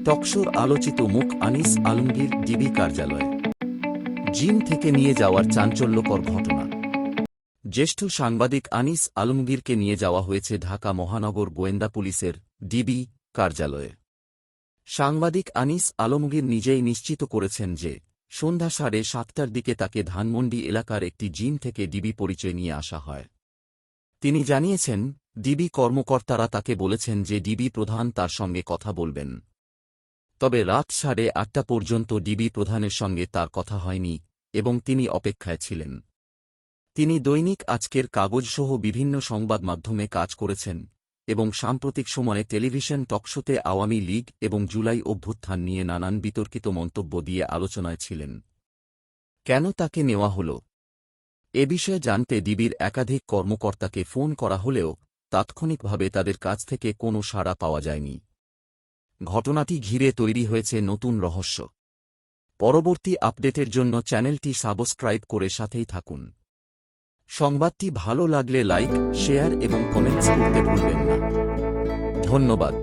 টকশোর আলোচিত মুখ আনিস আলমগীর ডিবি কার্যালয়ে জিম থেকে নিয়ে যাওয়ার চাঞ্চল্যকর ঘটনা। জ্যেষ্ঠ সাংবাদিক আনিস আলমগীরকে নিয়ে যাওয়া হয়েছে ঢাকা মহানগর গোয়েন্দা পুলিশের ডিবি কার্যালয়ে। সাংবাদিক আনিস আলমগীর নিজেই নিশ্চিত করেছেন যে সন্ধ্যা 7:30টার দিকে তাকে ধানমন্ডি এলাকার একটি জিম থেকে ডিবি পরিচয় নিয়ে আসা হয়। তিনি জানিয়েছেন, ডিবি কর্মকর্তারা তাকে বলেছেন যে ডিবি প্রধান তার সঙ্গে কথা বলবেন। তবে রাত 8:30 পর্যন্ত ডিবি প্রধানের সঙ্গে তার কথা হয়নি এবং তিনি অপেক্ষায় ছিলেন। তিনি দৈনিক আজকের কাগজসহ বিভিন্ন সংবাদ মাধ্যমে কাজ করেছেন এবং সাম্প্রতিক সময়ে টেলিভিশন টকশোতে আওয়ামী লীগ এবং জুলাই অভ্যুত্থান নিয়ে নানান বিতর্কিত মন্তব্য দিয়ে আলোচনায় ছিলেন। কেন তাকে নেওয়া হল, এ বিষয়ে জানতে ডিবির একাধিক কর্মকর্তাকে ফোন করা হলেও তাৎক্ষণিকভাবে তাদের কাছ থেকে কোনো সাড়া পাওয়া যায়নি। ঘটনাটি ঘিরে তৈরি হয়েছে নতুন রহস্য। পরবর্তী আপডেটের জন্য চ্যানেলটি সাবস্ক্রাইব করে সাথেই থাকুন। সংবাদটি ভালো লাগলে লাইক, শেয়ার এবং কমেন্টস করতে ভুলবেন না। ধন্যবাদ।